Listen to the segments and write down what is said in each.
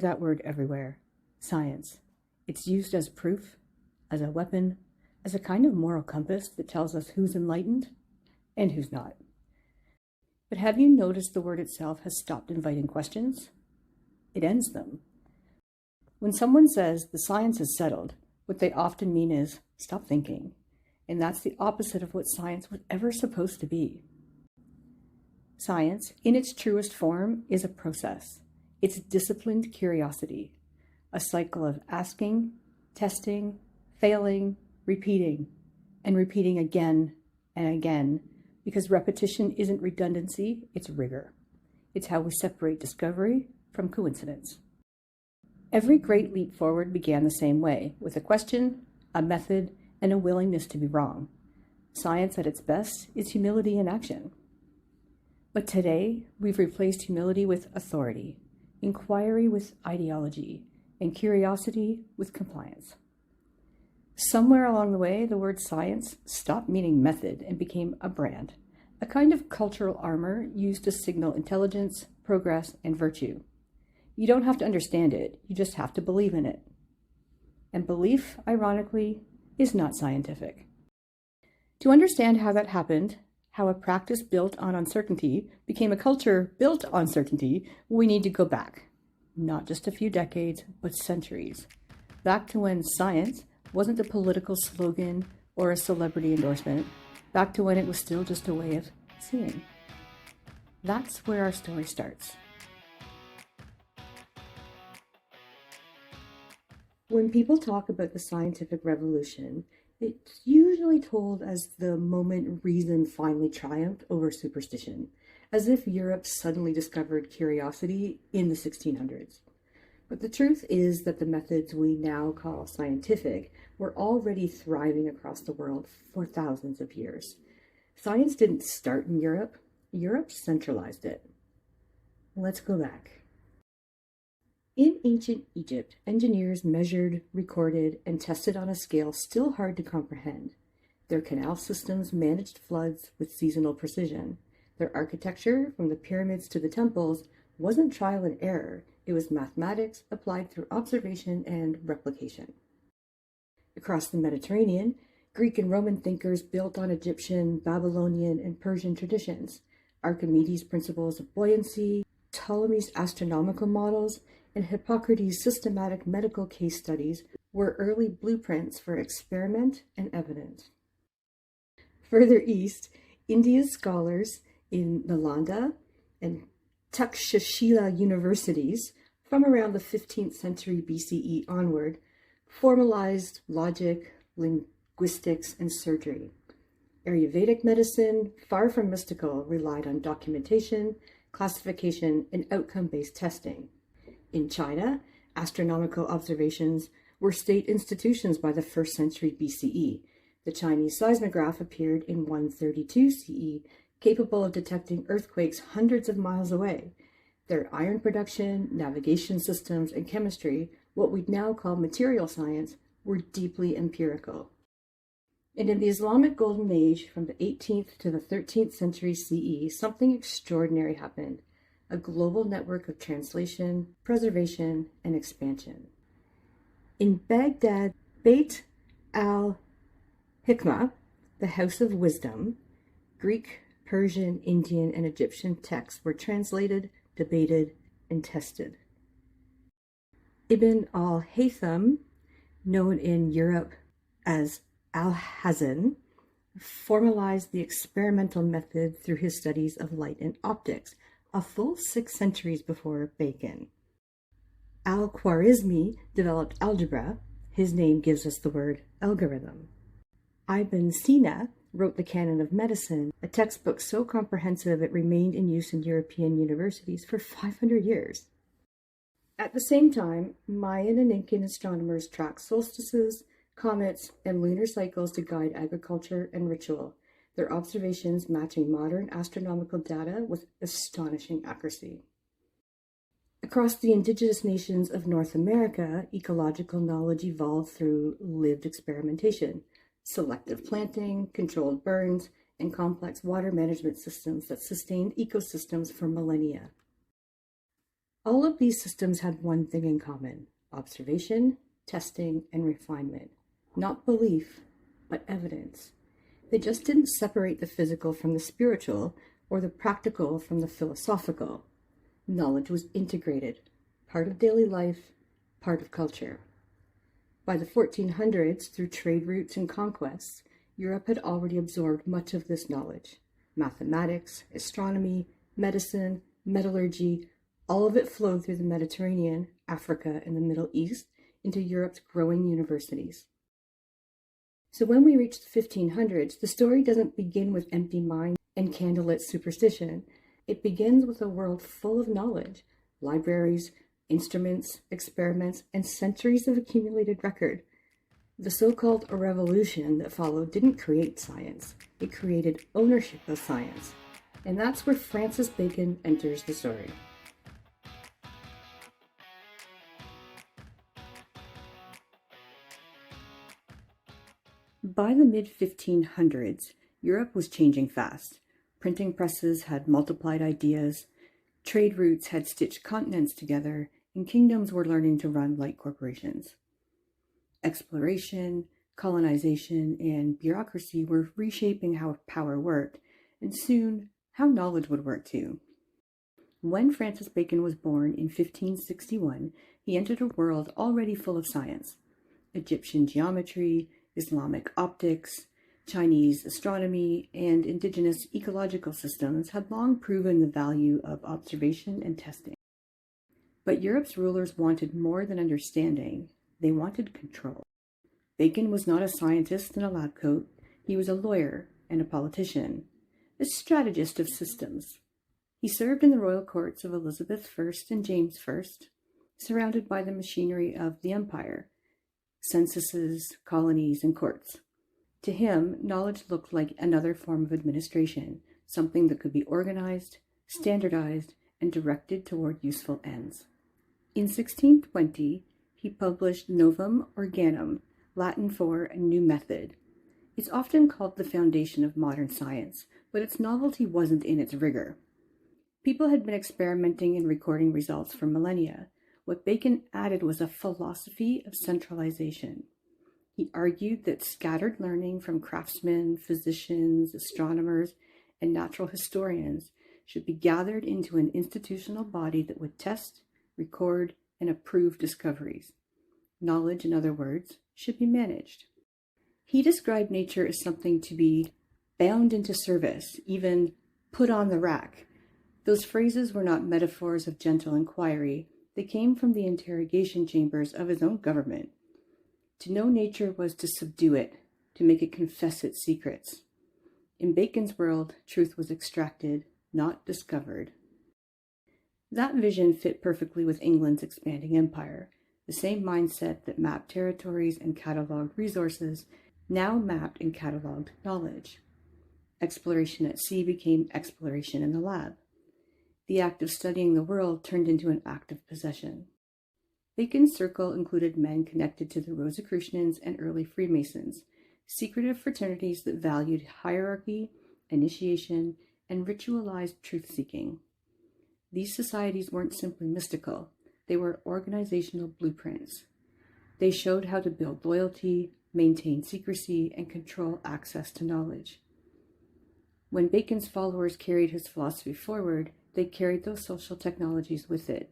that word everywhere. Science. It's used as proof, as a weapon, as a kind of moral compass that tells us who's enlightened and who's not. But have you noticed the word itself has stopped inviting questions? It ends them. When someone says the science is settled, what they often mean is stop thinking. And that's the opposite of what science was ever supposed to be. Science, in its truest form, is a process. It's disciplined curiosity, a cycle of asking, testing, failing, repeating, and repeating again and again, because repetition isn't redundancy, it's rigor. It's how we separate discovery from coincidence. Every great leap forward began the same way, with a question, a method, and a willingness to be wrong. Science at its best is humility in action. But today, we've replaced humility with authority, inquiry with ideology, and curiosity with compliance. Somewhere along the way, the word science stopped meaning method and became a brand, a kind of cultural armor used to signal intelligence, progress, and virtue. You don't have to understand it, you just have to believe in it. And belief, ironically, is not scientific. To understand how that happened, how a practice built on uncertainty became a culture built on certainty, we need to go back. Not just a few decades, but centuries. Back to when science wasn't a political slogan or a celebrity endorsement. Back to when it was still just a way of seeing. That's where our story starts. When people talk about the scientific revolution, it's usually told as the moment reason finally triumphed over superstition, as if Europe suddenly discovered curiosity in the 1600s. But the truth is that the methods we now call scientific were already thriving across the world for thousands of years. Science didn't start in Europe, Europe centralized it. Let's go back. In ancient Egypt, engineers measured, recorded, and tested on a scale still hard to comprehend. Their canal systems managed floods with seasonal precision. Their architecture, from the pyramids to the temples, wasn't trial and error. It was mathematics applied through observation and replication. Across the Mediterranean, Greek and Roman thinkers built on Egyptian, Babylonian, and Persian traditions. Archimedes' principles of buoyancy, Ptolemy's astronomical models, and Hippocrates' systematic medical case studies were early blueprints for experiment and evidence. Further east, India's scholars in Nalanda and Takshashila universities, from around the 15th century BCE onward, formalized logic, linguistics, and surgery. Ayurvedic medicine, far from mystical, relied on documentation, classification, and outcome-based testing. In China, astronomical observations were state institutions by the 1st century BCE. The Chinese seismograph appeared in 132 CE, capable of detecting earthquakes hundreds of miles away. Their iron production, navigation systems, and chemistry, what we'd now call material science, were deeply empirical. And in the Islamic Golden Age, from the 18th to the 13th century CE, something extraordinary happened. A global network of translation, preservation, and expansion. In Baghdad, Beit al-Hikmah, the House of Wisdom, Greek, Persian, Indian, and Egyptian texts were translated, debated, and tested. Ibn al-Haytham, known in Europe as Al-Hazan, formalized the experimental method through his studies of light and optics, a full 6 centuries before Bacon. Al-Khwarizmi developed algebra. His name gives us the word algorithm. Ibn Sina wrote the Canon of Medicine, a textbook so comprehensive it remained in use in European universities for 500 years. At the same time, Mayan and Incan astronomers tracked solstices, comets, and lunar cycles to guide agriculture and ritual, their observations matching modern astronomical data with astonishing accuracy. Across the indigenous nations of North America, ecological knowledge evolved through lived experimentation, selective planting, controlled burns, and complex water management systems that sustained ecosystems for millennia. All of these systems had one thing in common: observation, testing, and refinement. Not belief, but evidence. They just didn't separate the physical from the spiritual or the practical from the philosophical. Knowledge was integrated, part of daily life, part of culture. By the 1400s, through trade routes and conquests, Europe had already absorbed much of this knowledge. Mathematics, astronomy, medicine, metallurgy, all of it flowed through the Mediterranean, Africa, and the Middle East into Europe's growing universities. So when we reach the 1500s, the story doesn't begin with empty minds and candlelit superstition. It begins with a world full of knowledge, libraries, instruments, experiments, and centuries of accumulated record. The so-called revolution that followed didn't create science. It created ownership of science. And that's where Francis Bacon enters the story. By the mid-1500s, Europe was changing fast. Printing presses had multiplied ideas, trade routes had stitched continents together, and kingdoms were learning to run like corporations. Exploration, colonization, and bureaucracy were reshaping how power worked, and soon, how knowledge would work too. When Francis Bacon was born in 1561, he entered a world already full of science. Egyptian geometry, Islamic optics, Chinese astronomy, and indigenous ecological systems had long proven the value of observation and testing. But Europe's rulers wanted more than understanding. They wanted control. Bacon was not a scientist in a lab coat. He was a lawyer and a politician, a strategist of systems. He served in the royal courts of Elizabeth I and James I, surrounded by the machinery of the empire, censuses, colonies, and courts. To him, knowledge looked like another form of administration, something that could be organized, standardized, and directed toward useful ends. In 1620, he published Novum Organum, Latin for a new method. It's often called the foundation of modern science, but its novelty wasn't in its rigor. People had been experimenting and recording results for millennia. What Bacon added was a philosophy of centralization. He argued that scattered learning from craftsmen, physicians, astronomers, and natural historians should be gathered into an institutional body that would test, record, and approve discoveries. Knowledge, in other words, should be managed. He described nature as something to be bound into service, even put on the rack. Those phrases were not metaphors of gentle inquiry. They came from the interrogation chambers of his own government. To know nature was to subdue it, to make it confess its secrets. In Bacon's world, truth was extracted, not discovered. That vision fit perfectly with England's expanding empire. The same mindset that mapped territories and cataloged resources now mapped and cataloged knowledge. Exploration at sea became exploration in the lab. The act of studying the world turned into an act of possession. Bacon's circle included men connected to the Rosicrucians and early Freemasons, secretive fraternities that valued hierarchy, initiation, and ritualized truth-seeking. These societies weren't simply mystical. They were organizational blueprints. They showed how to build loyalty, maintain secrecy, and control access to knowledge. When Bacon's followers carried his philosophy forward, they carried those social technologies with it.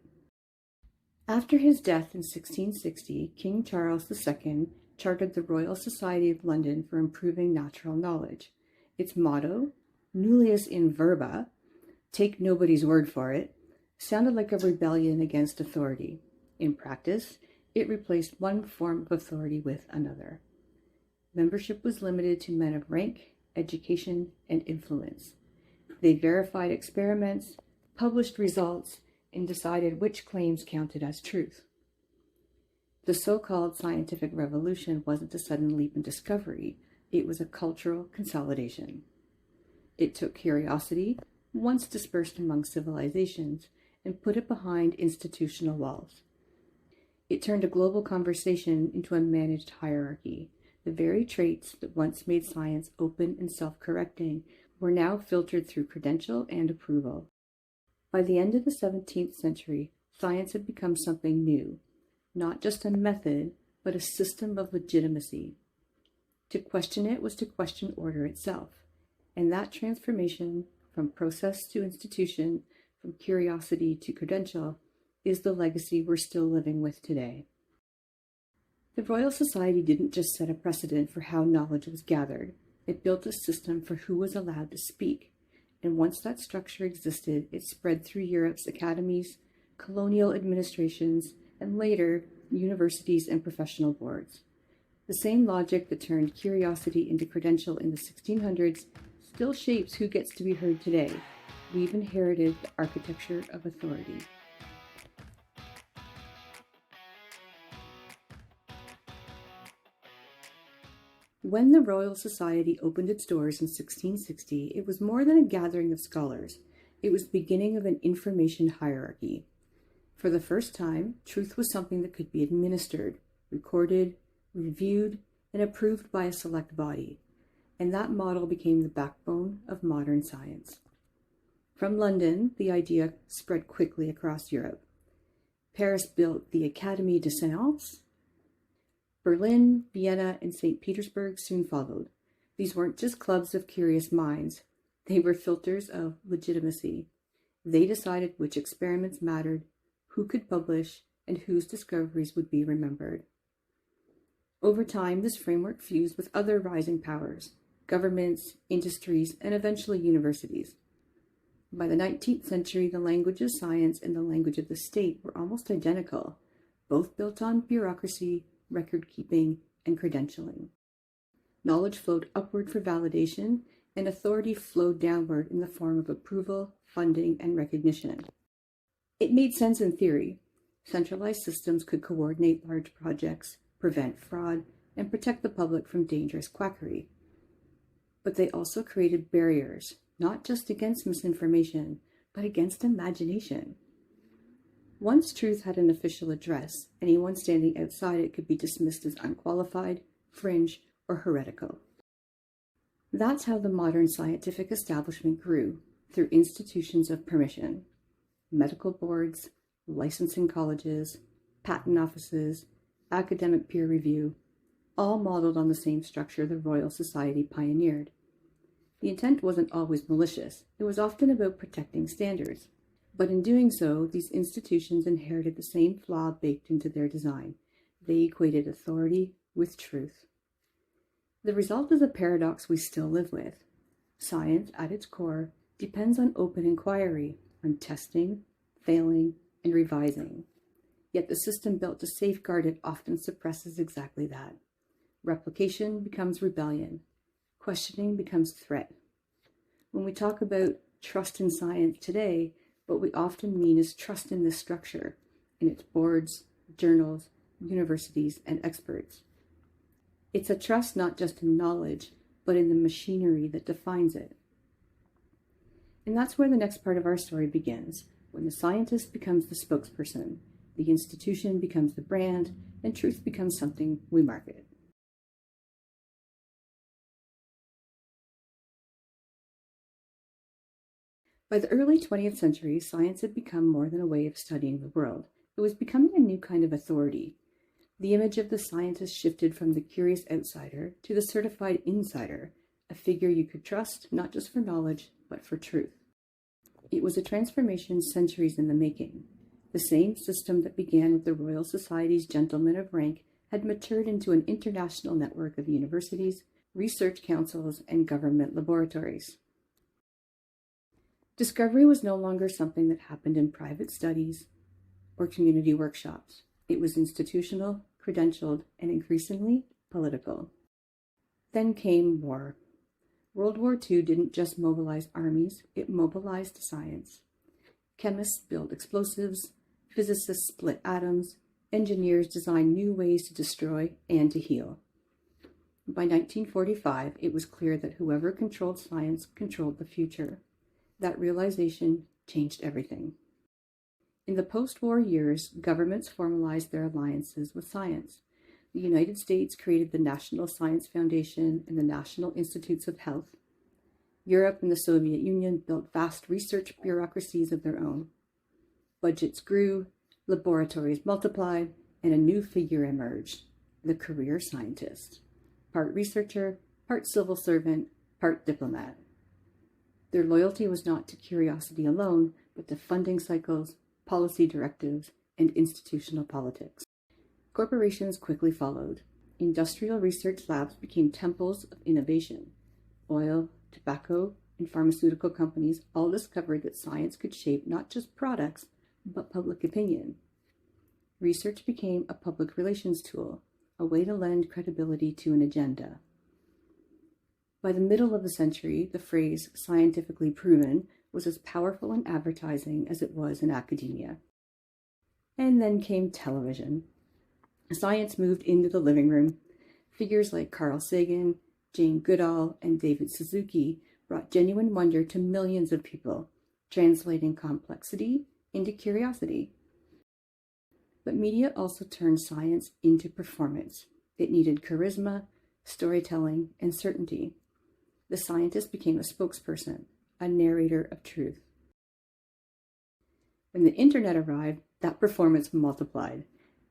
After his death in 1660, King Charles II chartered the Royal Society of London for improving natural knowledge. Its motto, nullius in verba, take nobody's word for it, sounded like a rebellion against authority. In practice, it replaced one form of authority with another. Membership was limited to men of rank, education, and influence. They verified experiments, published results, and decided which claims counted as truth. The so-called scientific revolution wasn't a sudden leap in discovery. It was a cultural consolidation. It took curiosity, once dispersed among civilizations, and put it behind institutional walls. It turned a global conversation into a managed hierarchy. The very traits that once made science open and self-correcting were now filtered through credential and approval. By the end of the 17th century, Science had become something new, not just a method, but a system of legitimacy. To question it was to question order itself, and that transformation from process to institution, from curiosity to credential, is the legacy we're still living with today. The Royal Society didn't just set a precedent for how knowledge was gathered, it built a system for who was allowed to speak, and once that structure existed, it spread through Europe's academies, colonial administrations, and later, universities and professional boards. The same logic that turned curiosity into credential in the 1600s still shapes who gets to be heard today. We've inherited the architecture of authority. When the Royal Society opened its doors in 1660, it was more than a gathering of scholars. It was the beginning of an information hierarchy. For the first time, truth was something that could be administered, recorded, reviewed, and approved by a select body, and that model became the backbone of modern science. From London, the idea spread quickly across Europe. Paris built the Académie des Sciences. Berlin, Vienna, and St. Petersburg soon followed. These weren't just clubs of curious minds. They were filters of legitimacy. They decided which experiments mattered, who could publish, and whose discoveries would be remembered. Over time, this framework fused with other rising powers, governments, industries, and eventually universities. By the 19th century, the language of science and the language of the state were almost identical, both built on bureaucracy, record-keeping, and credentialing. Knowledge flowed upward for validation, and authority flowed downward in the form of approval, funding, and recognition. It made sense in theory. Centralized systems could coordinate large projects, prevent fraud, and protect the public from dangerous quackery. But they also created barriers, not just against misinformation, but against imagination. Once truth had an official address, anyone standing outside it could be dismissed as unqualified, fringe, or heretical. That's how the modern scientific establishment grew, through institutions of permission. Medical boards, licensing colleges, patent offices, academic peer review, all modeled on the same structure the Royal Society pioneered. The intent wasn't always malicious. It was often about protecting standards. But in doing so, these institutions inherited the same flaw baked into their design. They equated authority with truth. The result is a paradox we still live with. Science, at its core, depends on open inquiry, on testing, failing, and revising. Yet the system built to safeguard it often suppresses exactly that. Replication becomes rebellion. Questioning becomes threat. When we talk about trust in science today, what we often mean is trust in this structure, in its boards, journals, universities, and experts. It's a trust not just in knowledge, but in the machinery that defines it. And that's where the next part of our story begins, when the scientist becomes the spokesperson, the institution becomes the brand, and truth becomes something we market. By the early 20th century, science had become more than a way of studying the world. It was becoming a new kind of authority. The image of the scientist shifted from the curious outsider to the certified insider, a figure you could trust not just for knowledge, but for truth. It was a transformation centuries in the making. The same system that began with the Royal Society's gentlemen of rank had matured into an international network of universities, research councils, and government laboratories. Discovery was no longer something that happened in private studies or community workshops. It was institutional, credentialed, and increasingly political. Then came war. World War II didn't just mobilize armies, it mobilized science. Chemists built explosives, physicists split atoms, engineers designed new ways to destroy and to heal. By 1945, it was clear that whoever controlled science controlled the future. That realization changed everything. In the post-war years, governments formalized their alliances with science. The United States created the National Science Foundation and the National Institutes of Health. Europe and the Soviet Union built vast research bureaucracies of their own. Budgets grew, Laboratories multiplied, and a new figure emerged, the career scientist. Part researcher, part civil servant, part diplomat. Their loyalty was not to curiosity alone, but to funding cycles, policy directives, and institutional politics. Corporations quickly followed. Industrial research labs became temples of innovation. Oil, tobacco, and pharmaceutical companies all discovered that science could shape not just products, but public opinion. Research became a public relations tool, a way to lend credibility to an agenda. By the middle of the century, the phrase scientifically proven was as powerful in advertising as it was in academia. And then came television. Science moved into the living room. Figures like Carl Sagan, Jane Goodall, and David Suzuki brought genuine wonder to millions of people, translating complexity into curiosity. But media also turned science into performance. It needed charisma, storytelling, and certainty. The scientist became a spokesperson, a narrator of truth. When the internet arrived, that performance multiplied.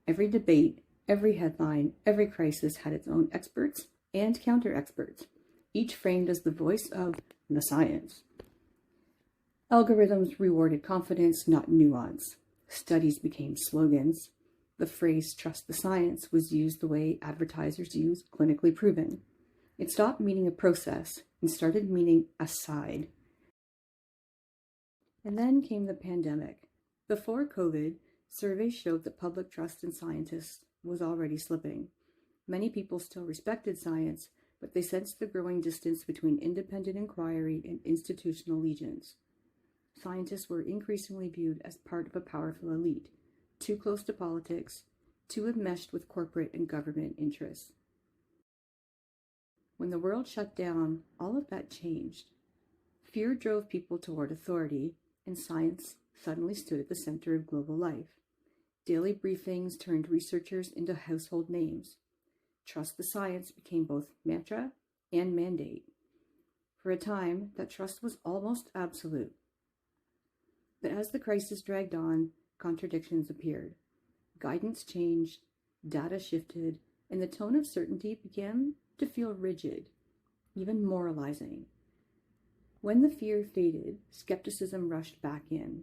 Every debate, every headline, every crisis had its own experts and counter-experts, each framed as the voice of the science. Algorithms rewarded confidence, not nuance. Studies became slogans. The phrase "trust the science" was used the way advertisers use "clinically proven." It stopped meaning a process and started meaning a side. And then came the pandemic. Before COVID, surveys showed that public trust in scientists was already slipping. Many people still respected science, but they sensed the growing distance between independent inquiry and institutional allegiance. Scientists were increasingly viewed as part of a powerful elite, too close to politics, too enmeshed with corporate and government interests. When the world shut down, all of that changed. Fear drove people toward authority, and science suddenly stood at the center of global life. Daily briefings turned researchers into household names. Trust the science became both mantra and mandate. For a time, that trust was almost absolute. But as the crisis dragged on, contradictions appeared. Guidance changed, data shifted, and the tone of certainty began to feel rigid, even moralizing. When the fear faded, skepticism rushed back in.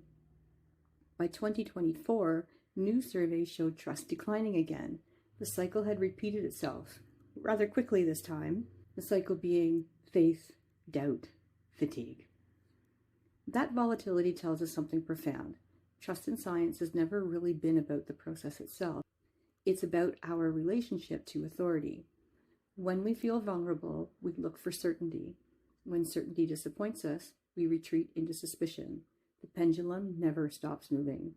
By 2024, new surveys showed trust declining again. The cycle had repeated itself, rather quickly this time, the cycle being faith, doubt, fatigue. That volatility tells us something profound. Trust in science has never really been about the process itself. It's about our relationship to authority. When we feel vulnerable, we look for certainty. When certainty disappoints us, we retreat into suspicion. The pendulum never stops moving.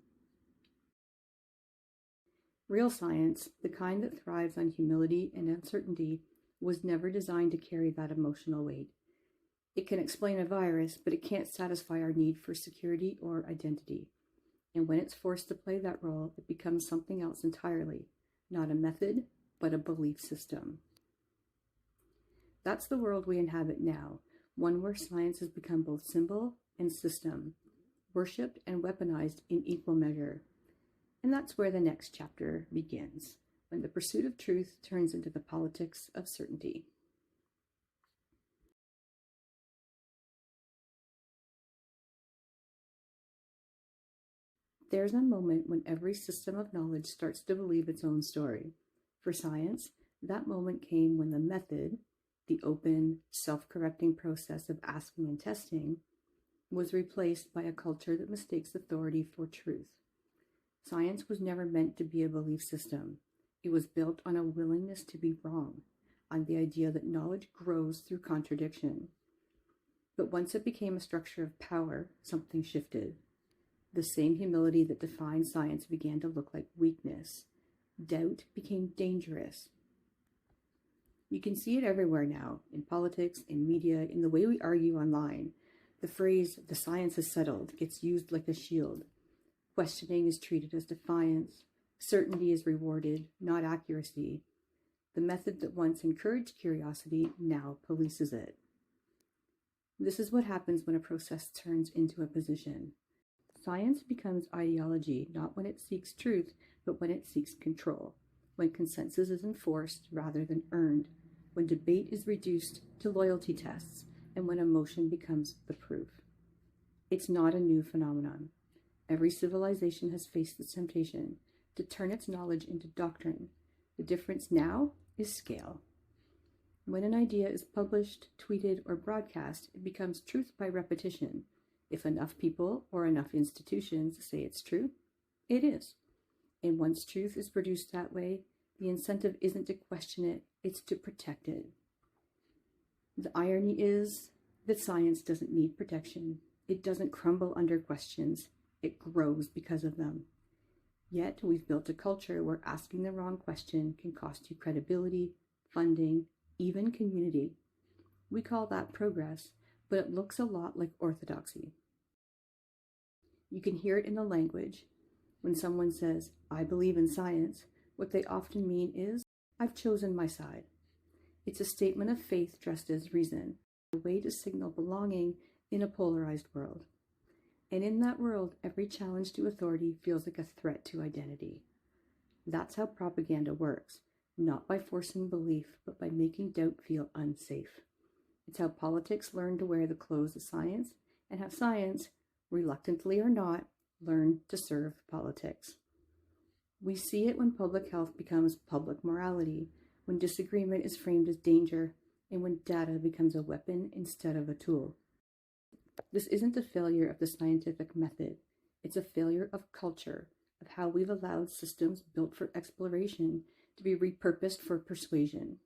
Real science, the kind that thrives on humility and uncertainty, was never designed to carry that emotional weight. It can explain a virus, but it can't satisfy our need for security or identity. And when it's forced to play that role, it becomes something else entirely, not a method, but a belief system. That's the world we inhabit now, one where science has become both symbol and system, worshipped and weaponized in equal measure. And that's where the next chapter begins, when the pursuit of truth turns into the politics of certainty. There's a moment when every system of knowledge starts to believe its own story. For science, that moment came when the method, the open, self-correcting process of asking and testing, was replaced by a culture that mistakes authority for truth. Science was never meant to be a belief system. It was built on a willingness to be wrong, on the idea that knowledge grows through contradiction. But once it became a structure of power, something shifted. The same humility that defined science began to look like weakness. Doubt became dangerous. You can see it everywhere now, in politics, in media, in the way we argue online. The phrase, "the science is settled," gets used like a shield. Questioning is treated as defiance. Certainty is rewarded, not accuracy. The method that once encouraged curiosity now polices it. This is what happens when a process turns into a position. Science becomes ideology not when it seeks truth, but when it seeks control, when consensus is enforced rather than earned, when debate is reduced to loyalty tests, and when emotion becomes the proof. It's not a new phenomenon. Every civilization has faced this temptation to turn its knowledge into doctrine. The difference now is scale. When an idea is published, tweeted, or broadcast, it becomes truth by repetition. If enough people or enough institutions say it's true, it is. And once truth is produced that way, the incentive isn't to question it, it's to protect it. The irony is that science doesn't need protection. It doesn't crumble under questions. It grows because of them. Yet we've built a culture where asking the wrong question can cost you credibility, funding, even community. We call that progress, but it looks a lot like orthodoxy. You can hear it in the language. When someone says, "I believe in science," what they often mean is, "I've chosen my side." It's a statement of faith dressed as reason, a way to signal belonging in a polarized world. And in that world, every challenge to authority feels like a threat to identity. That's how propaganda works, not by forcing belief, but by making doubt feel unsafe. It's how politics learn to wear the clothes of science, and how science, reluctantly or not, learn to serve politics. We see it when public health becomes public morality, when disagreement is framed as danger, and when data becomes a weapon instead of a tool. This isn't a failure of the scientific method. It's a failure of culture, of how we've allowed systems built for exploration to be repurposed for persuasion.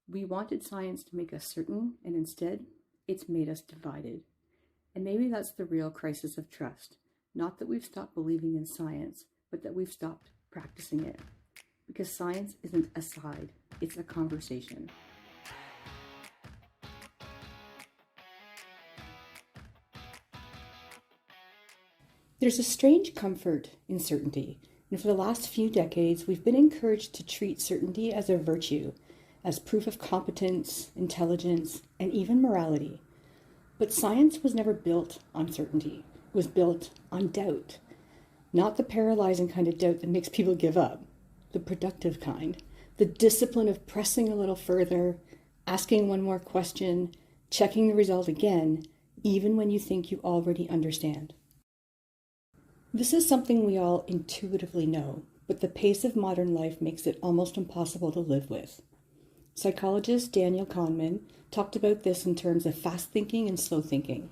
We wanted science to make us certain, and instead, it's made us divided. And maybe that's the real crisis of trust. Not that we've stopped believing in science, but that we've stopped practicing it. Because science isn't a side, it's a conversation. There's a strange comfort in certainty, and for the last few decades, we've been encouraged to treat certainty as a virtue, as proof of competence, intelligence, and even morality. But science was never built on certainty. It was built on doubt. Not the paralyzing kind of doubt that makes people give up, the productive kind, the discipline of pressing a little further, asking one more question, checking the result again, even when you think you already understand. This is something we all intuitively know, but the pace of modern life makes it almost impossible to live with. Psychologist Daniel Kahneman talked about this in terms of fast thinking and slow thinking.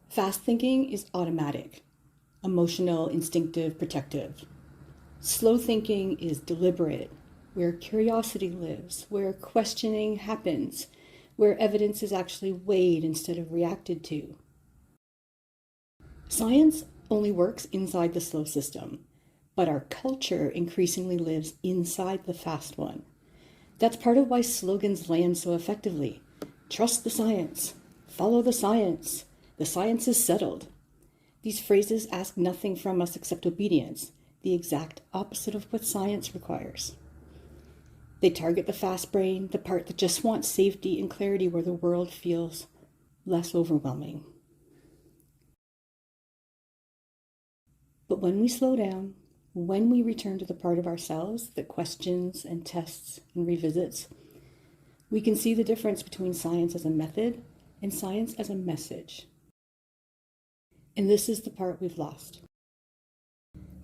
Fast thinking is automatic, emotional, instinctive, protective. Slow thinking is deliberate, where curiosity lives, where questioning happens, where evidence is actually weighed instead of reacted to. Science only works inside the slow system, but our culture increasingly lives inside the fast one. That's part of why slogans land so effectively. Trust the science, follow the science is settled. These phrases ask nothing from us except obedience, the exact opposite of what science requires. They target the fast brain, the part that just wants safety and clarity where the world feels less overwhelming. But when we slow down, when we return to the part of ourselves that questions and tests and revisits, we can see the difference between science as a method and science as a message. And this is the part we've lost.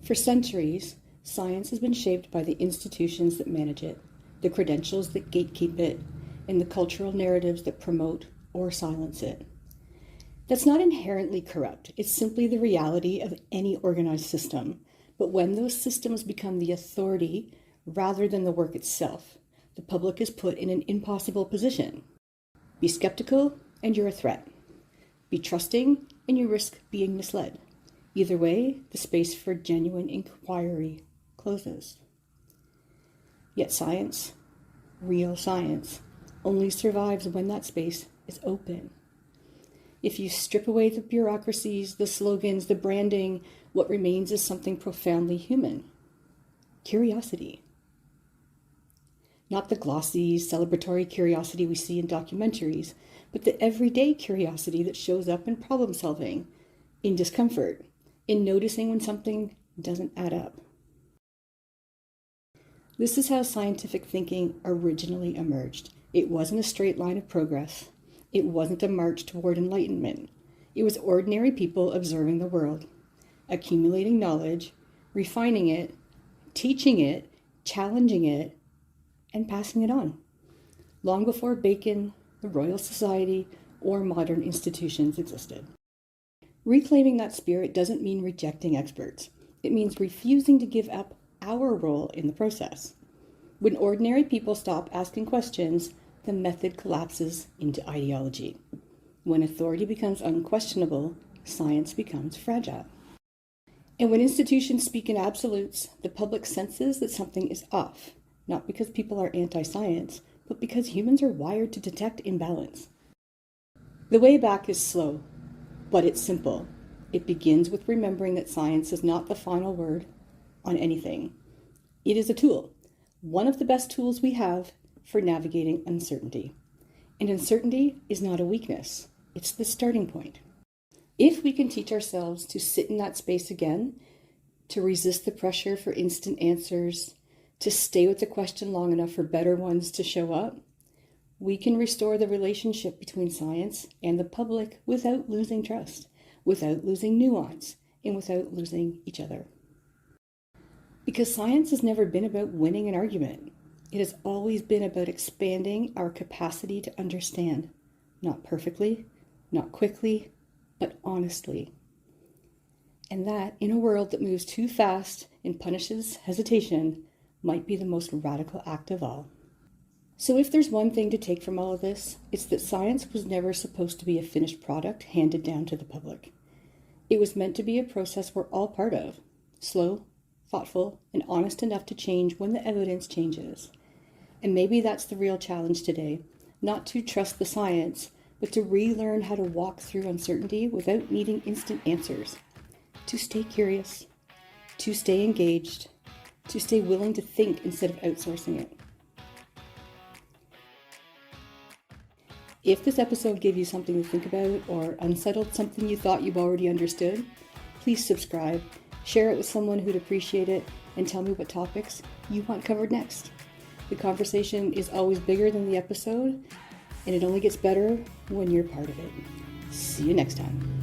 For centuries, science has been shaped by the institutions that manage it, the credentials that gatekeep it, and the cultural narratives that promote or silence it. That's not inherently corrupt. It's simply the reality of any organized system. But when those systems become the authority rather than the work itself, the public is put in an impossible position. Be skeptical and you're a threat. Be trusting and you risk being misled. Either way, the space for genuine inquiry closes. Yet science, real science, only survives when that space is open. If you strip away the bureaucracies, the slogans, the branding, what remains is something profoundly human. Curiosity. Not the glossy, celebratory curiosity we see in documentaries, but the everyday curiosity that shows up in problem solving, in discomfort, in noticing when something doesn't add up. This is how scientific thinking originally emerged. It wasn't a straight line of progress. It wasn't a march toward enlightenment. It was ordinary people observing the world, accumulating knowledge, refining it, teaching it, challenging it, and passing it on. Long before Bacon, the Royal Society, or modern institutions existed. Reclaiming that spirit doesn't mean rejecting experts. It means refusing to give up our role in the process. When ordinary people stop asking questions, the method collapses into ideology. When authority becomes unquestionable, science becomes fragile. And when institutions speak in absolutes, the public senses that something is off, not because people are anti-science, but because humans are wired to detect imbalance. The way back is slow, but it's simple. It begins with remembering that science is not the final word on anything. It is a tool, one of the best tools we have for navigating uncertainty. And uncertainty is not a weakness, it's the starting point. If we can teach ourselves to sit in that space again, to resist the pressure for instant answers, to stay with the question long enough for better ones to show up, we can restore the relationship between science and the public without losing trust, without losing nuance, and without losing each other. Because science has never been about winning an argument. It has always been about expanding our capacity to understand, not perfectly, not quickly, but honestly. And that, in a world that moves too fast and punishes hesitation, might be the most radical act of all. So if there's one thing to take from all of this, it's that science was never supposed to be a finished product handed down to the public. It was meant to be a process we're all part of, slow, thoughtful, and honest enough to change when the evidence changes. And maybe that's the real challenge today, not to trust the science, but to relearn how to walk through uncertainty without needing instant answers, to stay curious, to stay engaged, to stay willing to think instead of outsourcing it. If this episode gave you something to think about or unsettled something you thought you've already understood, please subscribe, share it with someone who'd appreciate it, and tell me what topics you want covered next. The conversation is always bigger than the episode, and it only gets better when you're part of it. See you next time.